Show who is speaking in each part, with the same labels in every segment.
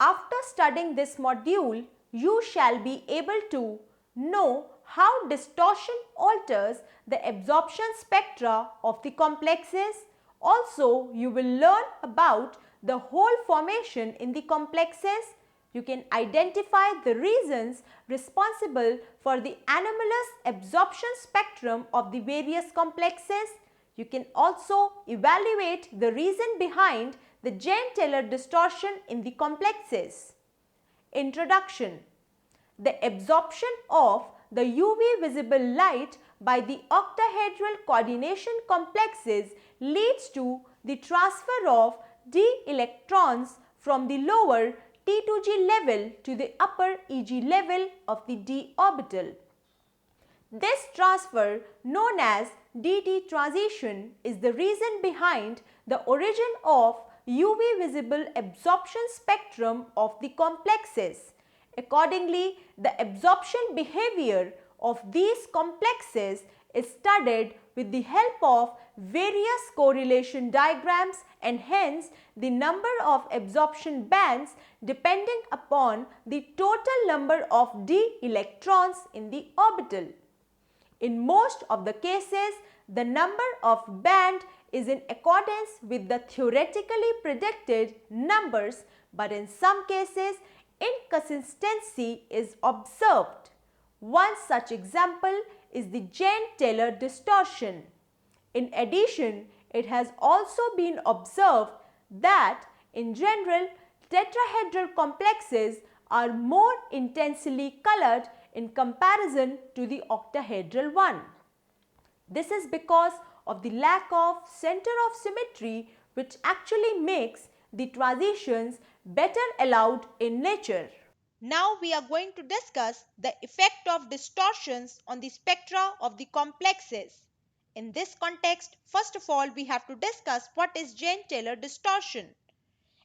Speaker 1: After studying this module, you shall be able to know how distortion alters the absorption spectra of the complexes. Also, you will learn about the hole formation in the complexes. You can identify the reasons responsible for the anomalous absorption spectrum of the various complexes. You can also evaluate the reason behind the Jahn-Teller distortion in the complexes. Introduction. The absorption of the UV visible light by the octahedral coordination complexes leads to the transfer of d electrons from the lower T2G level to the upper EG level of the d orbital. This transfer, known as dt transition, is the reason behind the origin of UV visible absorption spectrum of the complexes. Accordingly, the absorption behavior of these complexes is studied with the help of various correlation diagrams, and hence the number of absorption bands depending upon the total number of d electrons in the orbital. In most of the cases, the number of band is in accordance with the theoretically predicted numbers, but in some cases, inconsistency is observed. One such example is the Jahn-Teller distortion. In addition, it has also been observed that in general, tetrahedral complexes are more intensely colored in comparison to the octahedral one. This is because of the lack of center of symmetry, which actually makes the transitions better allowed in nature.
Speaker 2: Now we are going to discuss the effect of distortions on the spectra of the complexes. In this context, first of all, we have to discuss what is Jahn-Teller distortion.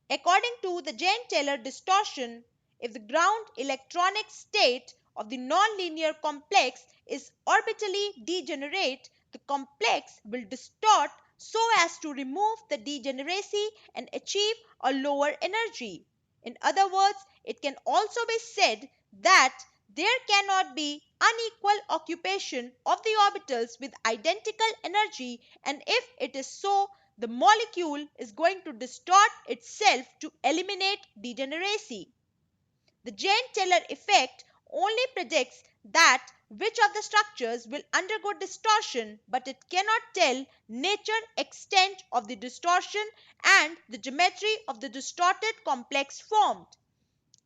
Speaker 2: According to the Jahn-Teller distortion, if the ground electronic state of the nonlinear complex is orbitally degenerate, the complex will distort so as to remove the degeneracy and achieve a lower energy. In other words, it can also be said that there cannot be unequal occupation of the orbitals with identical energy, and if it is so, the molecule is going to distort itself to eliminate degeneracy. The Jahn-Teller effect only predicts that which of the structures will undergo distortion, but it cannot tell nature, extent of the distortion and the geometry of the distorted complex formed.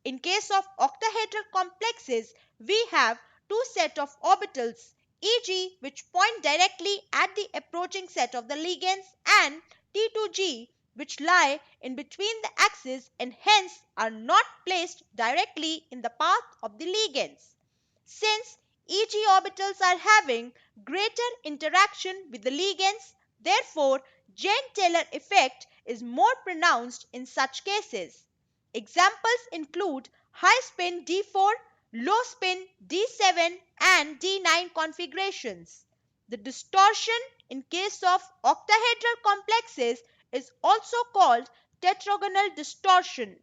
Speaker 2: In case of octahedral complexes, we have two sets of orbitals, e.g. which point directly at the approaching set of the ligands, and T2G which lie in between the axes and hence are not placed directly in the path of the ligands. Since EG orbitals are having greater interaction with the ligands, therefore Jahn-Teller effect is more pronounced in such cases. Examples include high spin D4, low spin D7 and D9 configurations. The distortion in case of octahedral complexes is also called tetragonal distortion.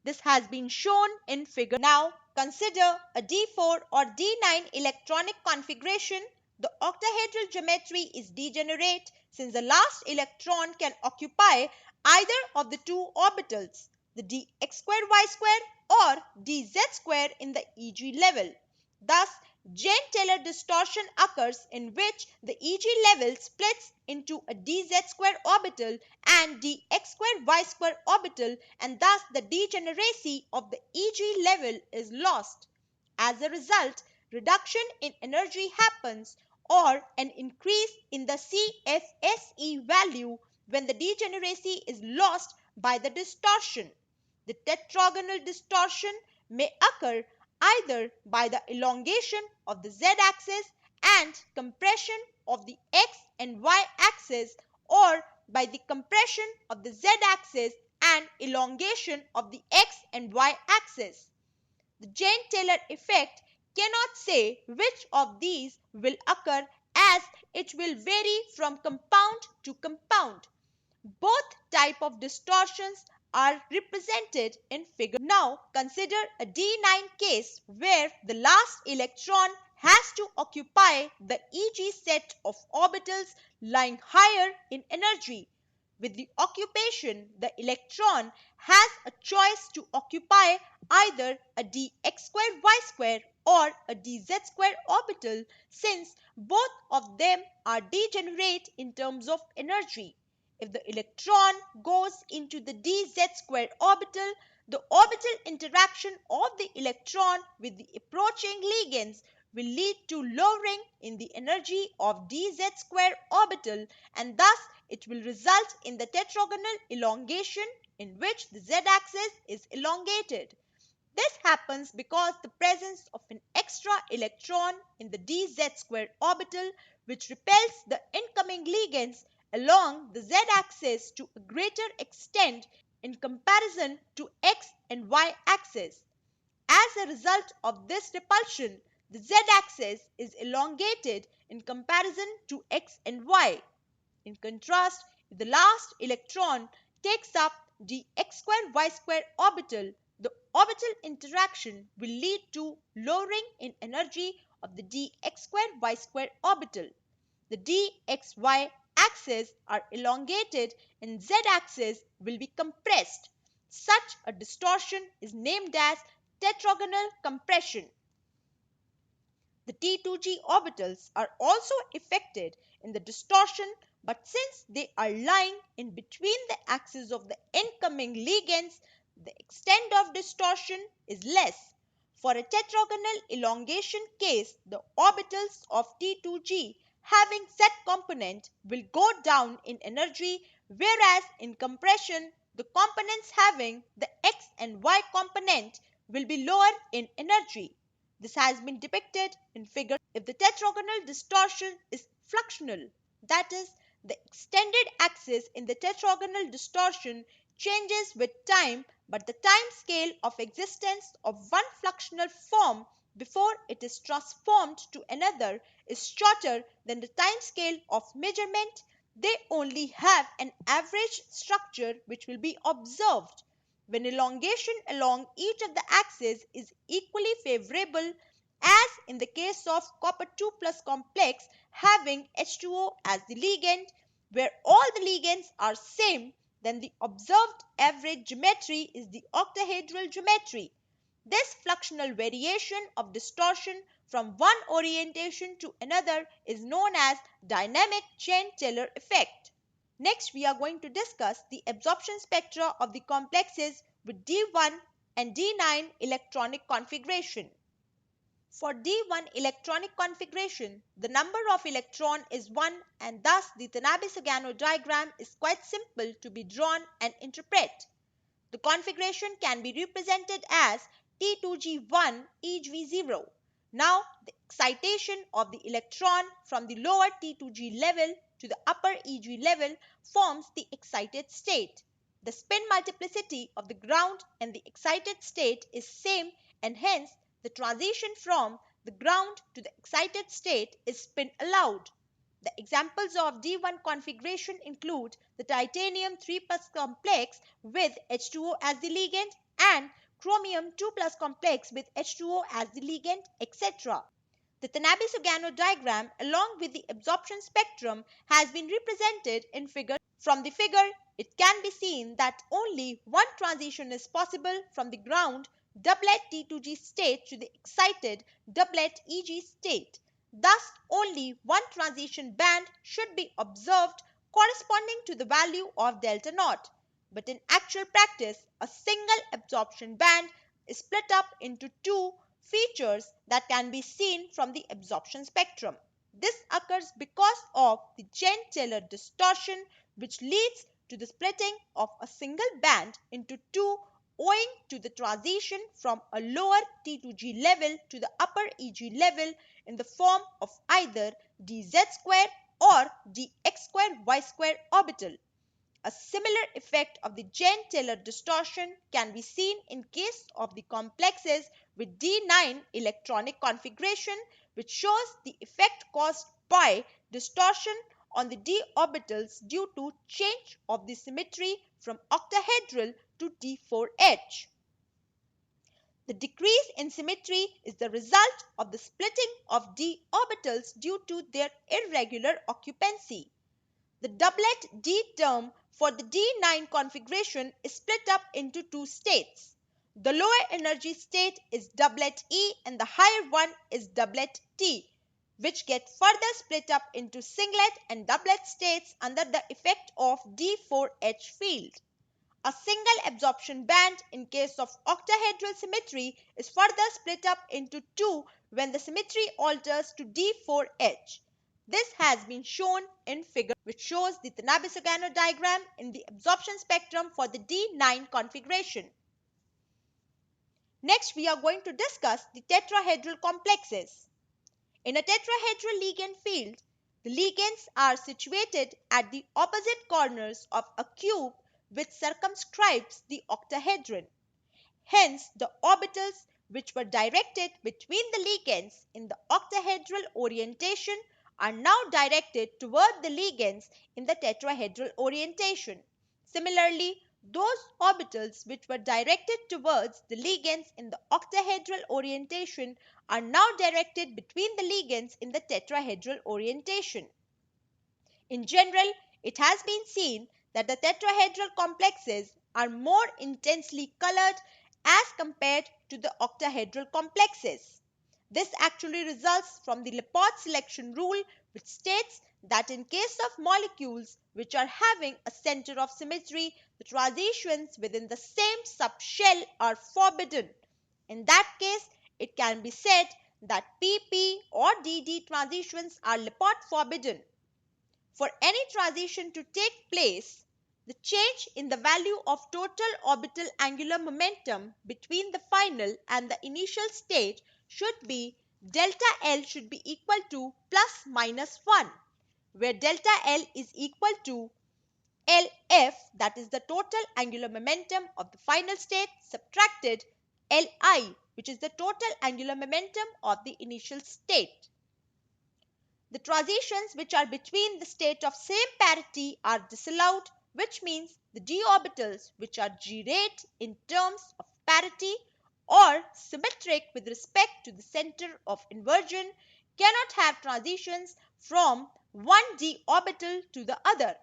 Speaker 2: This has been shown in figure. Now consider a D4 or D9 electronic configuration. The octahedral geometry is degenerate since the last electron can occupy either of the two orbitals, the dx square y square or dz square in the EG level. Thus, Jahn-Teller distortion occurs in which the EG level splits into a dz square orbital and dx square y square orbital, and thus the degeneracy of the EG level is lost. As a result, reduction in energy happens or an increase in the CFSE value when the degeneracy is lost by the distortion. The tetragonal distortion may occur either by the elongation of the z-axis and compression of the x and y axis, or by the compression of the z-axis and elongation of the x and y axis. The Jahn-Teller effect cannot say which of these will occur, as it will vary from compound to compound. Both type of distortions are represented in figure. Now consider a D9 case where the last electron has to occupy the Eg set of orbitals lying higher in energy. With the occupation, the electron has a choice to occupy either a dx square y square or a dz square orbital, since both of them are degenerate in terms of energy. If the electron goes into the dz square orbital, the orbital interaction of the electron with the approaching ligands will lead to lowering in the energy of dz square orbital, and thus it will result in the tetragonal elongation in which the z-axis is elongated. This happens because the presence of an extra electron in the dz square orbital, which repels the incoming ligands along the z-axis to a greater extent in comparison to x and y axis. As a result of this repulsion, the z-axis is elongated in comparison to x and y. In contrast, if the last electron takes up the x square y square orbital, the orbital interaction will lead to lowering in energy of the dx square y square orbital. The dxy axes are elongated and z-axis will be compressed. Such a distortion is named as tetragonal compression. The T2G orbitals are also affected in the distortion, but since they are lying in between the axes of the incoming ligands, the extent of distortion is less. For a tetragonal elongation case, the orbitals of T2G having Z component will go down in energy, whereas in compression, the components having the X and Y component will be lower in energy. This has been depicted in figure. If the tetragonal distortion is fluxional, that is, the extended axis in the tetragonal distortion changes with time, but the time scale of existence of one fluxional form before it is transformed to another is shorter than the time scale of measurement, they only have an average structure which will be observed. When elongation along each of the axes is equally favorable, as in the case of copper 2 plus complex having H2O as the ligand, where all the ligands are same, then the observed average geometry is the octahedral geometry. This fluxional variation of distortion from one orientation to another is known as dynamic Jahn-Teller effect. Next, we are going to discuss the absorption spectra of the complexes with D1 and D9 electronic configuration. For D1 electronic configuration, the number of electron is 1, and thus the Tanabe-Sugano diagram is quite simple to be drawn and interpret. The configuration can be represented as T2G1 EG0. Now, the excitation of the electron from the lower T2G level to the upper EG level forms the excited state. The spin multiplicity of the ground and the excited state is same, and hence the transition from the ground to the excited state is spin allowed. The examples of D1 configuration include the titanium 3 plus complex with H2O as the ligand and chromium 2 plus complex with H2O as the ligand, etc. The Tanabe-Sugano diagram along with the absorption spectrum has been represented in figure. From the figure, it can be seen that only one transition is possible from the ground doublet T2G state to the excited doublet EG state. Thus, only one transition band should be observed corresponding to the value of delta naught. But in actual practice, a single absorption band is split up into two features that can be seen from the absorption spectrum. This occurs because of the Jahn-Teller distortion, which leads to the splitting of a single band into two owing to the transition from a lower T2G level to the upper EG level in the form of either dz square or dx square y square orbital. A similar effect of the Jahn-Teller distortion can be seen in case of the complexes with D9 electronic configuration, which shows the effect caused by distortion on the d orbitals due to change of the symmetry from octahedral to d4H. The decrease in symmetry is the result of the splitting of d-orbitals due to their irregular occupancy. The doublet d term for the d9 configuration is split up into two states. The lower energy state is doublet E and the higher one is doublet T, which get further split up into singlet and doublet states under the effect of d4H field. A single absorption band in case of octahedral symmetry is further split up into two when the symmetry alters to d4H. This has been shown in figure which shows the Tetragonal diagram in the absorption spectrum for the d9 configuration. Next, we are going to discuss the tetrahedral complexes. In a tetrahedral ligand field, the ligands are situated at the opposite corners of a cube which circumscribes the octahedron. Hence, the orbitals which were directed between the ligands in the octahedral orientation are now directed toward the ligands in the tetrahedral orientation. Similarly, those orbitals which were directed towards the ligands in the octahedral orientation are now directed between the ligands in the tetrahedral orientation. In general, it has been seen that the tetrahedral complexes are more intensely colored as compared to the octahedral complexes. This actually results from the Laporte selection rule, which states that in case of molecules which are having a center of symmetry, the transitions within the same subshell are forbidden. In that case, it can be said that PP or DD transitions are Laporte forbidden. For any transition to take place, the change in the value of total orbital angular momentum between the final and the initial state should be delta L should be equal to plus minus 1, where delta L is equal to LF, that is the total angular momentum of the final state, subtracted Li, which is the total angular momentum of the initial state. The transitions which are between the state of same parity are disallowed, which means the d-orbitals which are g-rate in terms of parity or symmetric with respect to the center of inversion cannot have transitions from one d-orbital to the other.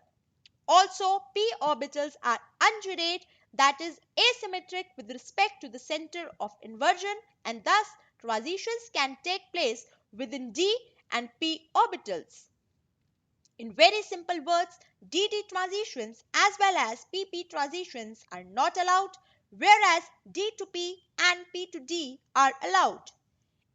Speaker 2: Also, p orbitals are ungirate, that is asymmetric with respect to the center of inversion, and thus transitions can take place within d and p orbitals. In very simple words, dd transitions as well as pp transitions are not allowed, whereas d to p and p to d are allowed.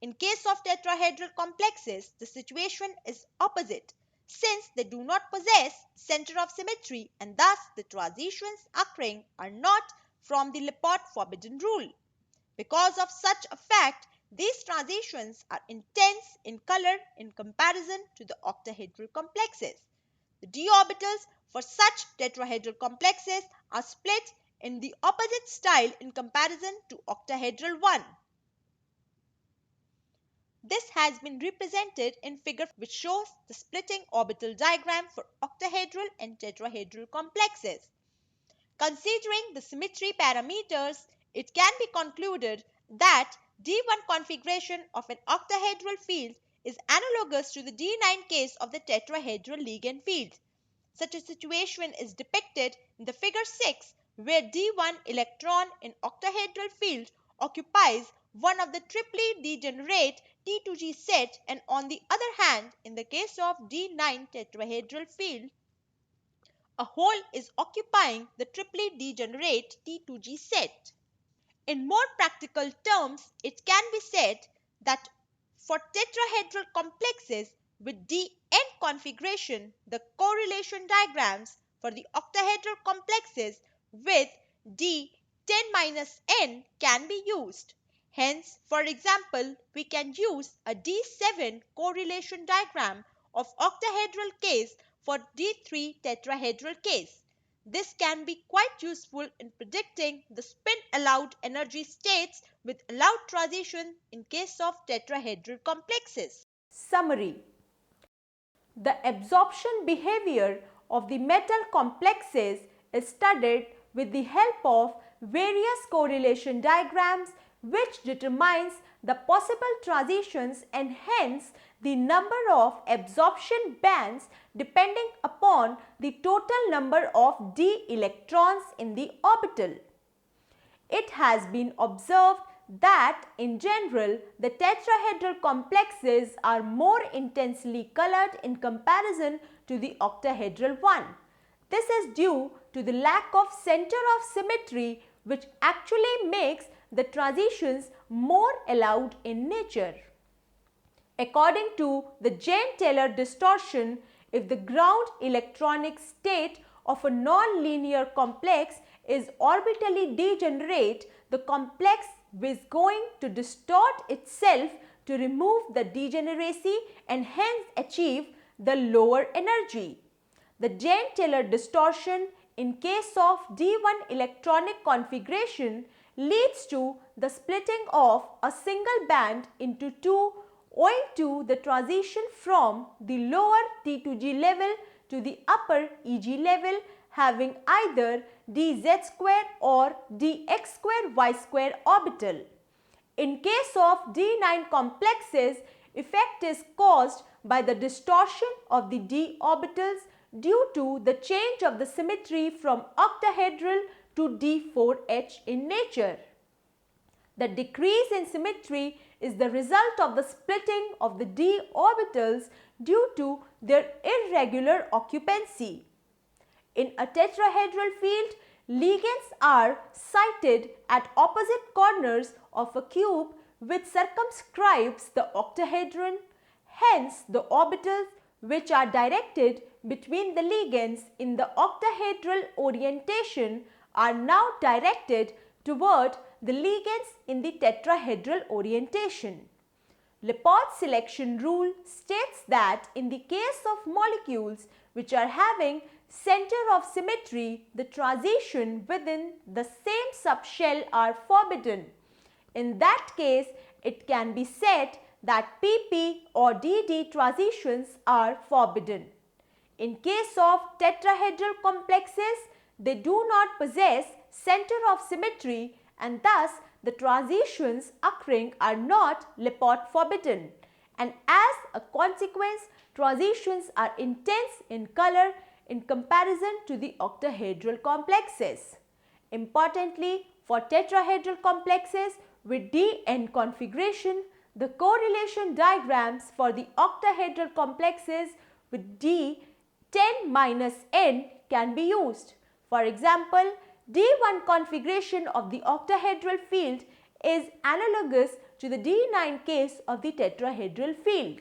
Speaker 2: In case of tetrahedral complexes, the situation is opposite, since they do not possess center of symmetry and thus the transitions occurring are not from the Laporte forbidden rule. Because of such a fact, these transitions are intense in color in comparison to the octahedral complexes. The d orbitals for such tetrahedral complexes are split in the opposite style in comparison to octahedral one. This has been represented in figure which shows the splitting orbital diagram for octahedral and tetrahedral complexes. Considering the symmetry parameters, it can be concluded that D1 configuration of an octahedral field is analogous to the D9 case of the tetrahedral ligand field. Such a situation is depicted in the figure 6, where D1 electron in octahedral field occupies one of the triply degenerate T2G set, and on the other hand, in the case of D9 tetrahedral field, a hole is occupying the triply degenerate T2G set. In more practical terms, it can be said that for tetrahedral complexes with Dn configuration, the correlation diagrams for the octahedral complexes with D10-n can be used. Hence, for example, we can use a D7 correlation diagram of octahedral case for D3 tetrahedral case. This can be quite useful in predicting the spin allowed energy states with allowed transition in case of tetrahedral complexes.
Speaker 1: Summary. The absorption behavior of the metal complexes is studied with the help of various correlation diagrams which determines the possible transitions and hence the number of absorption bands depending upon the total number of d electrons in the orbital. It has been observed that in general the tetrahedral complexes are more intensely colored in comparison to the octahedral one. This is due to the lack of center of symmetry which actually makes the transitions more allowed in nature. According to the Jahn-Teller distortion, if the ground electronic state of a non-linear complex is orbitally degenerate, the complex is going to distort itself to remove the degeneracy and hence achieve the lower energy. The Jahn-Teller distortion in case of D1 electronic configuration leads to the splitting of a single band into two owing to the transition from the lower T2G level to the upper EG level having either dz square or dx square y square orbital. In case of D9 complexes, effect is caused by the distortion of the d orbitals due to the change of the symmetry from octahedral to d4h in nature. The decrease in symmetry is the result of the splitting of the d orbitals due to their irregular occupancy. In a tetrahedral field, ligands are sited at opposite corners of a cube which circumscribes the octahedron. Hence, the orbitals which are directed between the ligands in the octahedral orientation are now directed toward the ligands in the tetrahedral orientation. Lippard's selection rule states that in the case of molecules which are having center of symmetry, the transition within the same subshell are forbidden. In that case, it can be said that PP or DD transitions are forbidden. In case of tetrahedral complexes, they do not possess center of symmetry and thus the transitions occurring are not Lippard forbidden, and as a consequence transitions are intense in color in comparison to the octahedral complexes. Importantly, for tetrahedral complexes with Dn configuration, the correlation diagrams for the octahedral complexes with D10-n can be used. For example, D1 configuration of the octahedral field is analogous to the D9 case of the tetrahedral field.